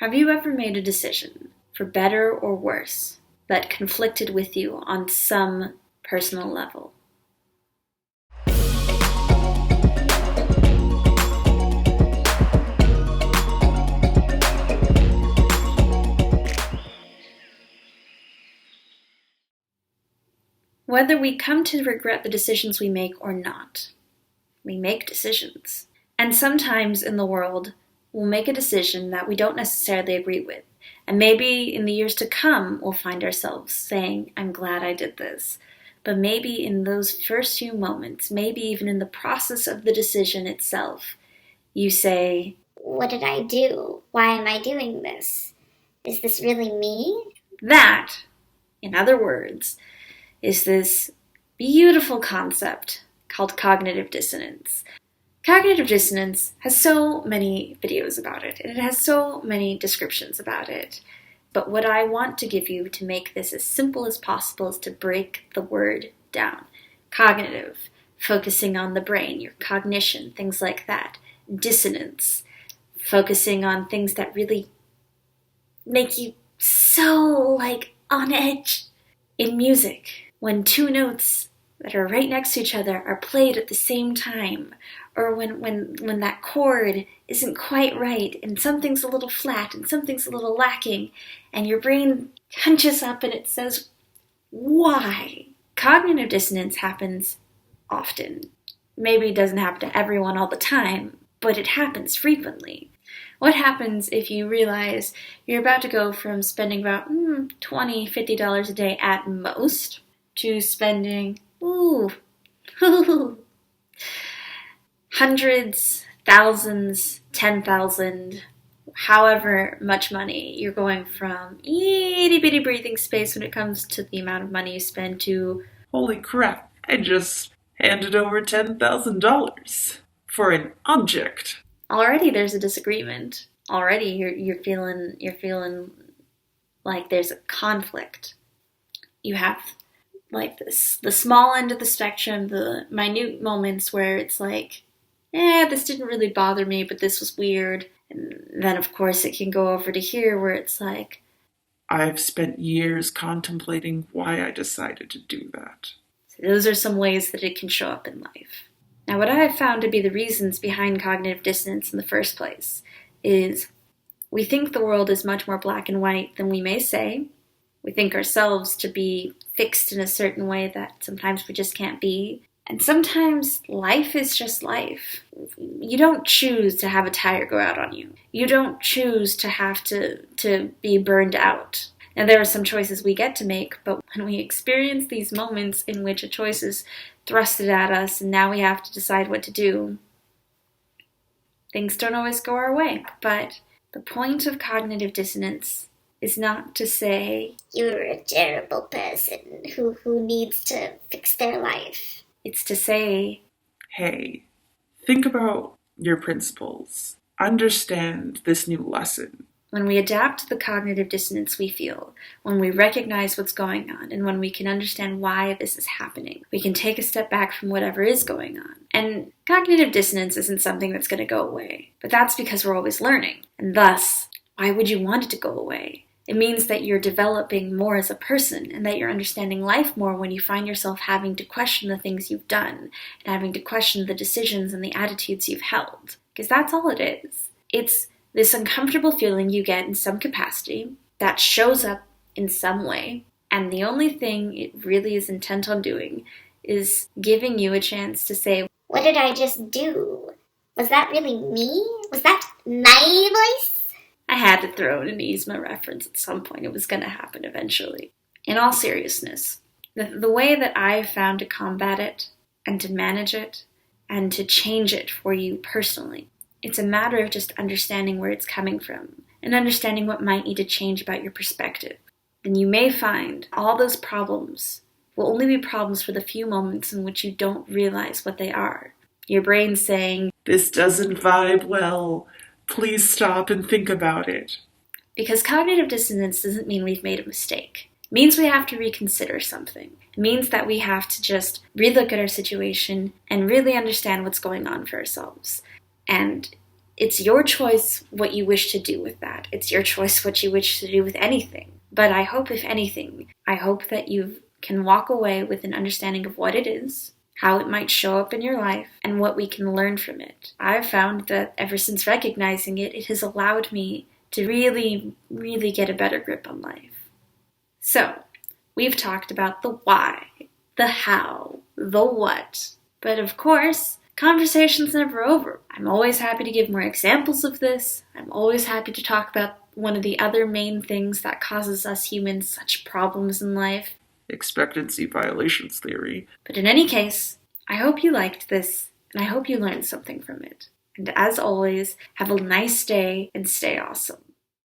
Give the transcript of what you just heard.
Have you ever made a decision, for better or worse, that conflicted with you on some personal level? Whether we come to regret the decisions we make or not, we make decisions. And sometimes in the world, we'll make a decision that we don't necessarily agree with. And maybe in the years to come, we'll find ourselves saying, I'm glad I did this. But maybe in those first few moments, maybe even in the process of the decision itself, you say, what did I do? Why am I doing this? Is this really me? That, in other words, is this beautiful concept called cognitive dissonance. Cognitive dissonance has so many videos about it, and it has so many descriptions about it. But what I want to give you to make this as simple as possible is to break the word down. Cognitive, focusing on the brain, your cognition, things like that. Dissonance, focusing on things that really make you so, on edge. In music, when two notes that are right next to each other are played at the same time, or when that chord isn't quite right, and something's a little flat, and something's a little lacking, and your brain hunches up and it says, why? Cognitive dissonance happens often. Maybe it doesn't happen to everyone all the time, but it happens frequently. What happens if you realize you're about to go from spending about $20, $50 a day at most to spending, hundreds, thousands, 10,000, however much money. You're going from itty-bitty breathing space when it comes to the amount of money you spend to, holy crap, I just handed over $10,000 for an object. Already there's a disagreement. Already you're feeling like there's a conflict. You have the small end of the spectrum, the minute moments where it's like, this didn't really bother me, but this was weird. And then of course it can go over to here where it's like, I've spent years contemplating why I decided to do that. So those are some ways that it can show up in life. Now, what I have found to be the reasons behind cognitive dissonance in the first place is we think the world is much more black and white than we may say. We think ourselves to be fixed in a certain way that sometimes we just can't be. And sometimes life is just life. You don't choose to have a tire go out on you. You don't choose to have to be burned out. Now, there are some choices we get to make, but when we experience these moments in which a choice is thrusted at us and now we have to decide what to do, things don't always go our way. But the point of cognitive dissonance is not to say, you're a terrible person who needs to fix their life. It's to say, hey, think about your principles. Understand this new lesson. When we adapt to the cognitive dissonance we feel, when we recognize what's going on, and when we can understand why this is happening, we can take a step back from whatever is going on. And cognitive dissonance isn't something that's going to go away, but that's because we're always learning. And thus, why would you want it to go away? It means that you're developing more as a person and that you're understanding life more when you find yourself having to question the things you've done and having to question the decisions and the attitudes you've held. Because that's all it is. It's this uncomfortable feeling you get in some capacity that shows up in some way, and the only thing it really is intent on doing is giving you a chance to say, what did I just do? Was that really me? Was that my voice? I had to throw in an Yzma reference at some point. It was going to happen eventually. In all seriousness, the way that I have found to combat it and to manage it and to change it for you personally, it's a matter of just understanding where it's coming from and understanding what might need to change about your perspective. Then you may find all those problems will only be problems for the few moments in which you don't realize what they are. Your brain's saying, this doesn't vibe well. Please stop and think about it. Because cognitive dissonance doesn't mean we've made a mistake. It means we have to reconsider something. It means that we have to just relook at our situation and really understand what's going on for ourselves. And It's your choice what you wish to do with that. It's your choice what you wish to do with anything. But I hope, if anything, I hope that you can walk away with an understanding of what it is, how it might show up in your life, and what we can learn from it. I've found that ever since recognizing it, it has allowed me to really, really get a better grip on life. So, we've talked about the why, the how, the what. But of course, conversation's never over. I'm always happy to give more examples of this. I'm always happy to talk about one of the other main things that causes us humans such problems in life. Expectancy violations theory. But in any case, I hope you liked this, and I hope you learned something from it. And as always, have a nice day and stay awesome.